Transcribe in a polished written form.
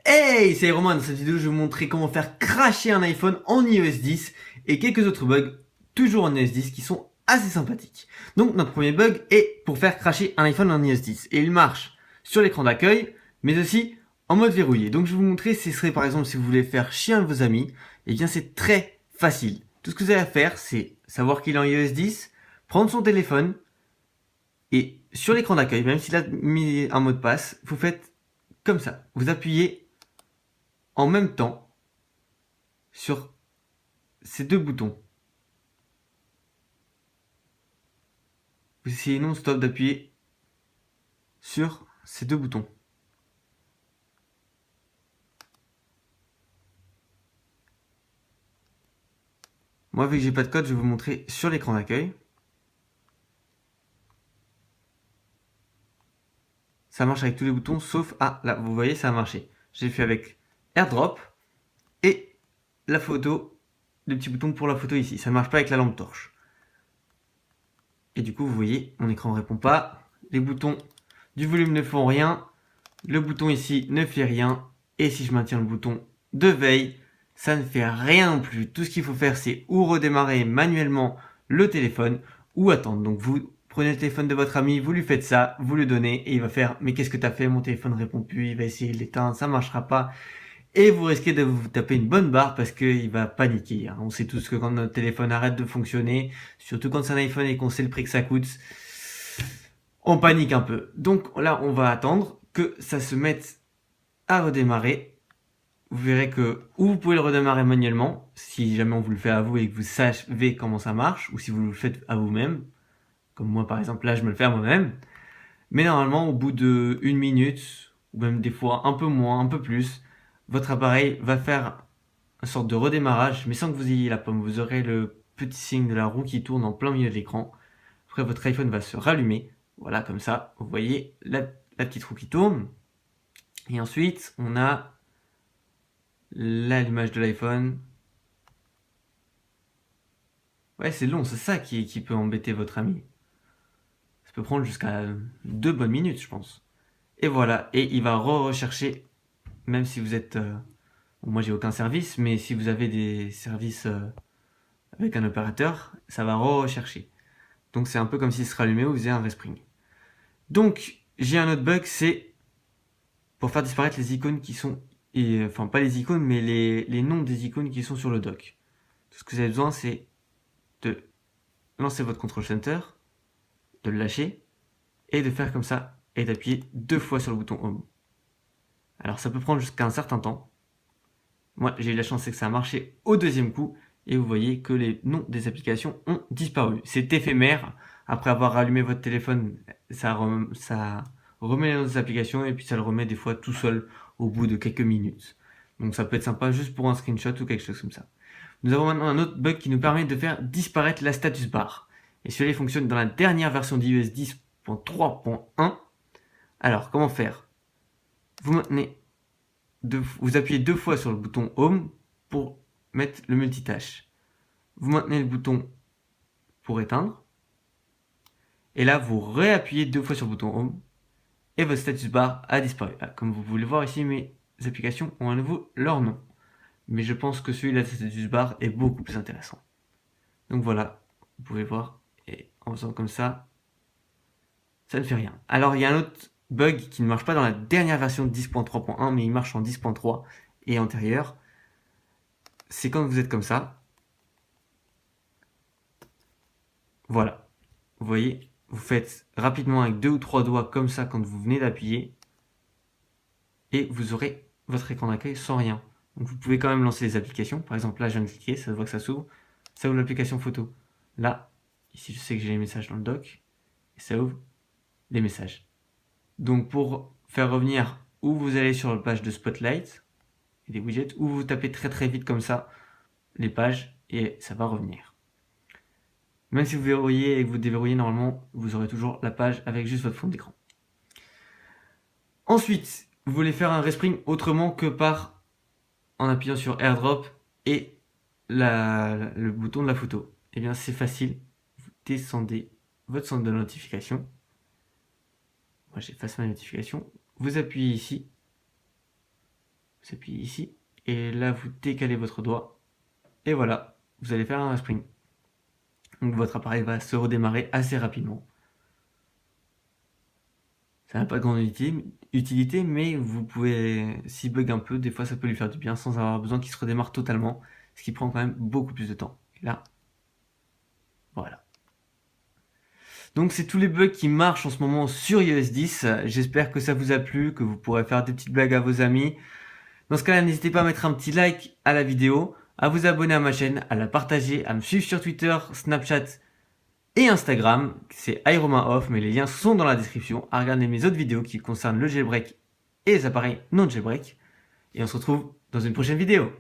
Hey, c'est Romain. Dans cette vidéo, je vais vous montrer comment faire crasher un iPhone en iOS 10 et quelques autres bugs, toujours en iOS 10, qui sont assez sympathiques. Donc, notre premier bug est pour faire crasher un iPhone en iOS 10. Et il marche sur l'écran d'accueil, mais aussi en mode verrouillé. Donc, je vais vous montrer, ce serait par exemple si vous voulez faire chier un de vos amis, et bien c'est très facile. Tout ce que vous avez à faire, c'est savoir qu'il est en iOS 10, prendre son téléphone, et sur l'écran d'accueil, même s'il a mis un mot de passe, vous faites comme ça. Vous appuyez en même temps sur ces deux boutons. Vous essayez non-stop d'appuyer sur ces deux boutons. Moi, vu que j'ai pas de code, je vais vous montrer sur l'écran d'accueil. Ça marche avec tous les boutons, sauf... Ah, là, vous voyez, ça a marché. J'ai fait avec AirDrop et la photo, le petit bouton pour la photo ici. Ça ne marche pas avec la lampe torche. Et du coup, vous voyez, mon écran ne répond pas. Les boutons du volume ne font rien. Le bouton ici ne fait rien. Et si je maintiens le bouton de veille, ça ne fait rien non plus. Tout ce qu'il faut faire, c'est ou redémarrer manuellement le téléphone ou attendre. Donc vous prenez le téléphone de votre ami, vous lui faites ça, vous le donnez et il va faire « Mais qu'est-ce que t'as fait? Mon téléphone ne répond plus, il va essayer de l'éteindre, ça ne marchera pas. » Et vous risquez de vous taper une bonne barre parce qu'il va paniquer. On sait tous que quand notre téléphone arrête de fonctionner, surtout quand c'est un iPhone et qu'on sait le prix que ça coûte, on panique un peu. Donc là, on va attendre que ça se mette à redémarrer. Vous verrez que ou vous pouvez le redémarrer manuellement, si jamais on vous le fait à vous et que vous savez comment ça marche, ou si vous le faites à vous-même, comme moi par exemple, là je me le fais à moi-même. Mais normalement, au bout de 1 minute, ou même des fois un peu moins, un peu plus, votre appareil va faire une sorte de redémarrage, mais sans que vous ayez la pomme. Vous aurez le petit signe de la roue qui tourne en plein milieu de l'écran. Après, votre iPhone va se rallumer. Voilà, comme ça, vous voyez la petite roue qui tourne. Et ensuite, on a là l'image de l'iPhone. Ouais, c'est long, c'est ça qui peut embêter votre ami. Ça peut prendre jusqu'à 2 bonnes minutes, je pense. Et voilà, et il va rechercher, même si vous êtes... bon, moi, j'ai aucun service, mais si vous avez des services avec un opérateur, ça va rechercher. Donc c'est un peu comme s'il se rallumait ou faisait un respring. Donc, j'ai un autre bug, c'est pour faire disparaître les icônes qui sont... enfin, pas les icônes, mais les noms des icônes qui sont sur le dock. Tout ce que vous avez besoin, c'est de lancer votre control center, de le lâcher, et de faire comme ça, et d'appuyer 2 fois sur le bouton Home. Alors ça peut prendre jusqu'à un certain temps. Moi, j'ai eu la chance, c'est que ça a marché au deuxième coup, et vous voyez que les noms des applications ont disparu. C'est éphémère. Après avoir rallumé votre téléphone, ça remet les noms des applications, et puis ça le remet des fois tout seul au bout de quelques minutes. Donc ça peut être sympa juste pour un screenshot ou quelque chose comme ça. Nous avons maintenant un autre bug qui nous permet de faire disparaître la status bar. Et celui-là fonctionne dans la dernière version d'iOS 10.3.1. Alors, comment faire? Vous vous appuyez 2 fois sur le bouton Home pour mettre le multitâche. Vous maintenez le bouton pour éteindre. Et là, vous réappuyez 2 fois sur le bouton Home. Et votre status bar a disparu. Ah, comme vous pouvez le voir ici, mes applications ont à nouveau leur nom. Mais je pense que celui-là de status bar est beaucoup plus intéressant. Donc voilà, vous pouvez voir. Et en faisant comme ça ne fait rien. Alors il y a un autre bug qui ne marche pas dans la dernière version de 10.3.1, mais il marche en 10.3 et antérieur. C'est quand vous êtes comme ça. Voilà. Vous voyez, vous faites rapidement avec 2 ou 3 doigts comme ça quand vous venez d'appuyer. Et vous aurez votre écran d'accueil sans rien. Donc vous pouvez quand même lancer les applications. Par exemple, là, je viens de cliquer, ça se voit que ça s'ouvre. Ça ouvre l'application photo. Là, ici, je sais que j'ai les messages dans le dock. Et ça ouvre les messages. Donc pour faire revenir, ou vous allez sur la page de Spotlight et des widgets, ou vous tapez très très vite comme ça les pages et ça va revenir. Même si vous verrouillez et que vous déverrouillez, normalement, vous aurez toujours la page avec juste votre fond d'écran. Ensuite, vous voulez faire un respring autrement que en appuyant sur AirDrop et le bouton de la photo. Eh bien, c'est facile. Vous descendez votre centre de notification. Moi, j'efface ma notification. Vous appuyez ici. s'appuie ici. Et là, vous décalez votre doigt. Et voilà, vous allez faire un spring. Donc votre appareil va se redémarrer assez rapidement. Ça n'a pas de grande utilité, mais vous pouvez, s'il bug un peu, des fois ça peut lui faire du bien sans avoir besoin qu'il se redémarre totalement, ce qui prend quand même beaucoup plus de temps. Et là, voilà. Donc c'est tous les bugs qui marchent en ce moment sur iOS 10. J'espère que ça vous a plu, que vous pourrez faire des petites blagues à vos amis. Dans ce cas-là, n'hésitez pas à mettre un petit like à la vidéo, à vous abonner à ma chaîne, à la partager, à me suivre sur Twitter, Snapchat et Instagram. C'est iRomainOff, mais les liens sont dans la description. À regarder mes autres vidéos qui concernent le jailbreak et les appareils non jailbreak. Et on se retrouve dans une prochaine vidéo.